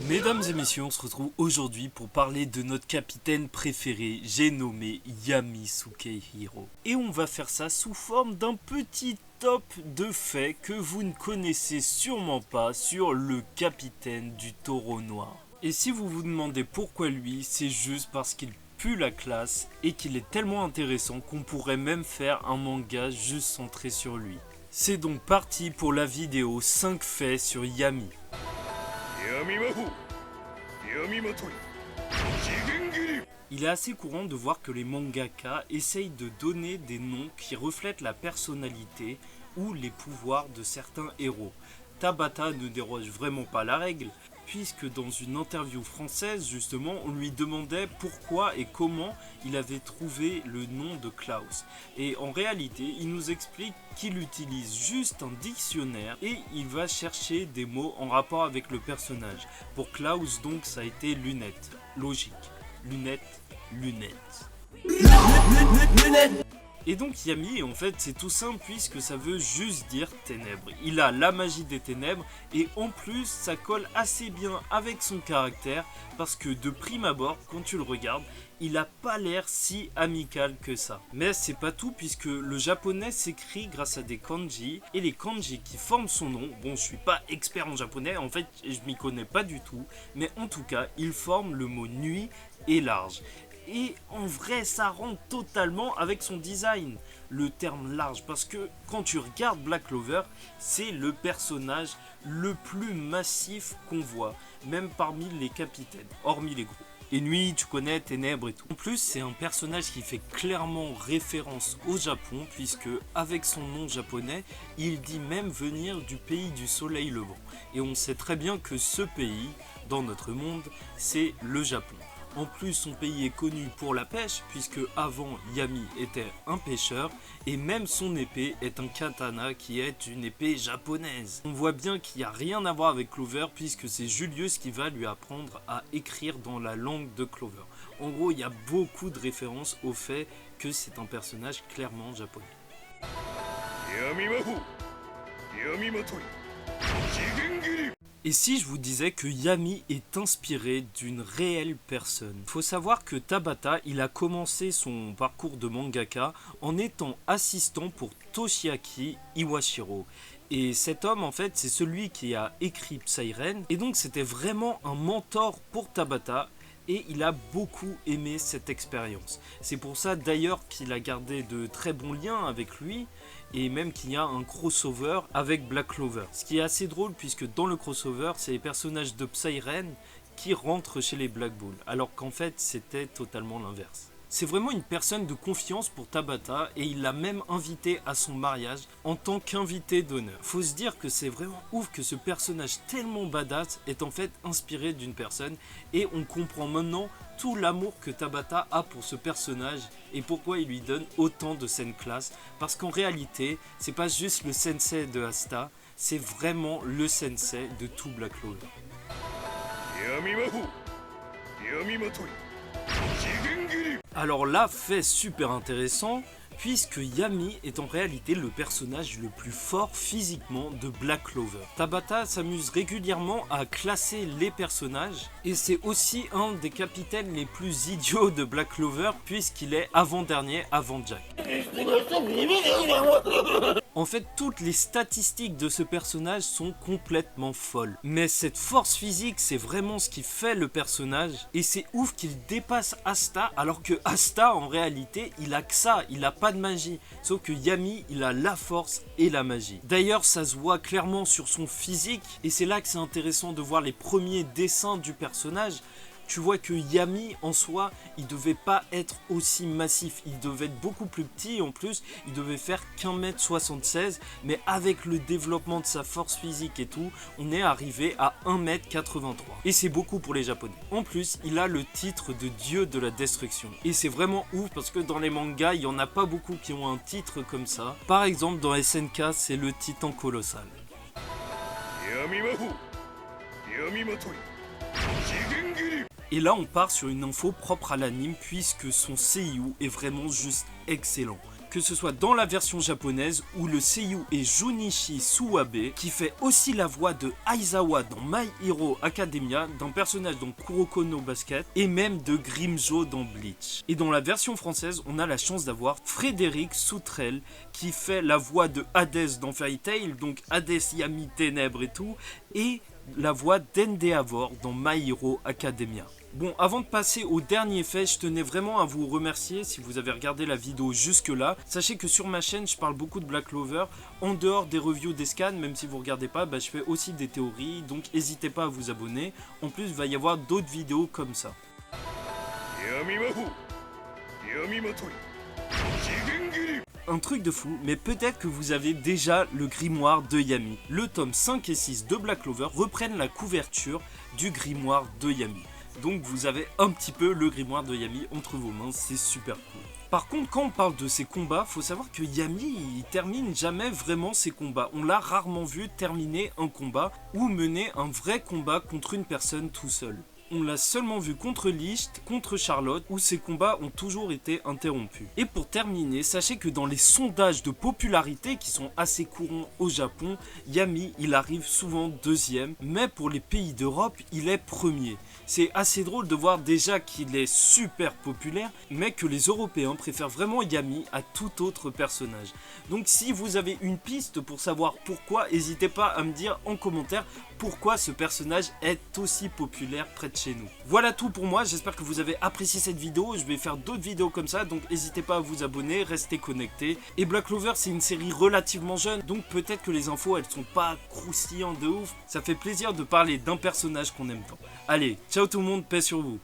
Mesdames et messieurs, on se retrouve aujourd'hui pour parler de notre capitaine préféré, j'ai nommé Yami Sukehiro. Et on va faire ça sous forme d'un petit top de faits que vous ne connaissez sûrement pas sur le capitaine du Taureau Noir. Et si vous vous demandez pourquoi lui, c'est juste parce qu'il pue la classe et qu'il est tellement intéressant qu'on pourrait même faire un manga juste centré sur lui. C'est donc parti pour la vidéo 5 faits sur Yami. Il est assez courant de voir que les mangaka essayent de donner des noms qui reflètent la personnalité ou les pouvoirs de certains héros. Tabata ne déroge vraiment pas la règle, puisque dans une interview française, justement, on lui demandait pourquoi et comment il avait trouvé le nom de Klaus. Et en réalité, il nous explique qu'il utilise juste un dictionnaire et il va chercher des mots en rapport avec le personnage. Pour Klaus, donc, ça a été lunettes. Logique. Lunettes, lunettes. Et donc Yami, en fait, c'est tout simple puisque ça veut juste dire ténèbres. Il a la magie des ténèbres et en plus, ça colle assez bien avec son caractère parce que de prime abord, quand tu le regardes, il a pas l'air si amical que ça. Mais c'est pas tout puisque le japonais s'écrit grâce à des kanji et les kanji qui forment son nom, bon, je suis pas expert en japonais, en fait, je m'y connais pas du tout, mais en tout cas, ils forment le mot nuit et large. Et en vrai, ça rentre totalement avec son design, le terme large, parce que quand tu regardes Black Clover, c'est le personnage le plus massif qu'on voit, même parmi les capitaines, hormis les gros. Et nuit, tu connais, ténèbres et tout. En plus, c'est un personnage qui fait clairement référence au Japon, puisque avec son nom japonais, il dit même venir du pays du soleil levant. Et on sait très bien que ce pays, dans notre monde, c'est le Japon. En plus, son pays est connu pour la pêche, puisque avant Yami était un pêcheur, et même son épée est un katana qui est une épée japonaise. On voit bien qu'il n'y a rien à voir avec Clover, puisque c'est Julius qui va lui apprendre à écrire dans la langue de Clover. En gros, il y a beaucoup de références au fait que c'est un personnage clairement japonais. Et si je vous disais que Yami est inspiré d'une réelle personne? Faut savoir que Tabata, il a commencé son parcours de mangaka en étant assistant pour Toshiaki Iwashiro. Et cet homme, en fait, c'est celui qui a écrit Psyren. Et donc, c'était vraiment un mentor pour Tabata. Et il a beaucoup aimé cette expérience. C'est pour ça d'ailleurs qu'il a gardé de très bons liens avec lui et même qu'il y a un crossover avec Black Clover. Ce qui est assez drôle puisque dans le crossover, c'est les personnages de Psyren qui rentrent chez les Black Bull, alors qu'en fait c'était totalement l'inverse. C'est vraiment une personne de confiance pour Tabata et il l'a même invité à son mariage en tant qu'invité d'honneur. Faut se dire que c'est vraiment ouf que ce personnage tellement badass est en fait inspiré d'une personne et on comprend maintenant tout l'amour que Tabata a pour ce personnage et pourquoi il lui donne autant de scènes classe. Parce qu'en réalité, c'est pas juste le sensei de Asta, c'est vraiment le sensei de tout Black Clover. Alors là, fait super intéressant, puisque Yami est en réalité le personnage le plus fort physiquement de Black Clover. Tabata s'amuse régulièrement à classer les personnages, et c'est aussi un des capitaines les plus idiots de Black Clover, puisqu'il est avant-dernier avant Jack. En fait, toutes les statistiques de ce personnage sont complètement folles. Mais cette force physique, c'est vraiment ce qui fait le personnage. Et c'est ouf qu'il dépasse Asta, alors que Asta, en réalité, il a que ça, il a pas de magie. Sauf que Yami, il a la force et la magie. D'ailleurs, ça se voit clairement sur son physique. Et c'est là que c'est intéressant de voir les premiers dessins du personnage. Tu vois que Yami, en soi, il devait pas être aussi massif. Il devait être beaucoup plus petit. En plus, il devait faire qu'1m76. Mais avec le développement de sa force physique et tout, on est arrivé à 1m83. Et c'est beaucoup pour les Japonais. En plus, il a le titre de dieu de la destruction. Et c'est vraiment ouf parce que dans les mangas, il y en a pas beaucoup qui ont un titre comme ça. Par exemple, dans SNK, c'est le titan colossal. Et là on part sur une info propre à l'anime puisque son seiyuu est vraiment juste excellent. que ce soit dans la version japonaise où le seiyuu est Junichi Suwabe, qui fait aussi la voix de Aizawa dans My Hero Academia, d'un personnage dans Kuroko no Basket, et même de Grimmjow dans Bleach. Et dans la version française, on a la chance d'avoir Frédéric Soutrel, qui fait la voix de Hades dans Fairy Tail, donc Hades, Yami, Ténèbres et tout, et la voix d'Endeavor dans My Hero Academia. Bon, avant de passer au dernier fait, je tenais vraiment à vous remercier si vous avez regardé la vidéo jusque là. Sachez que sur ma chaîne, je parle beaucoup de Black Clover. En dehors des reviews des scans, même si vous ne regardez pas, je fais aussi des théories, donc n'hésitez pas à vous abonner. En plus, il va y avoir d'autres vidéos comme ça. Un truc de fou, mais peut-être que vous avez déjà le grimoire de Yami. Le tome 5 et 6 de Black Clover reprennent la couverture du grimoire de Yami. Donc vous avez un petit peu le grimoire de Yami entre vos mains, c'est super cool. Par contre, quand on parle de ses combats, faut savoir que Yami, il termine jamais vraiment ses combats. On l'a rarement vu terminer un combat ou mener un vrai combat contre une personne tout seul. On l'a seulement vu contre Licht, contre Charlotte, où ces combats ont toujours été interrompus. Et pour terminer, sachez que dans les sondages de popularité qui sont assez courants au Japon, Yami, il arrive souvent deuxième, mais pour les pays d'Europe, il est premier. C'est assez drôle de voir déjà qu'il est super populaire, mais que les Européens préfèrent vraiment Yami à tout autre personnage. Donc si vous avez une piste pour savoir pourquoi, n'hésitez pas à me dire en commentaire pourquoi ce personnage est aussi populaire près de chez nous. Voilà tout pour moi, j'espère que vous avez apprécié cette vidéo, je vais faire d'autres vidéos comme ça, donc n'hésitez pas à vous abonner, restez connectés. Et Black Clover, c'est une série relativement jeune, donc peut-être que les infos elles sont pas croustillantes de ouf, ça fait plaisir de parler d'un personnage qu'on aime tant. Allez, ciao tout le monde, paix sur vous.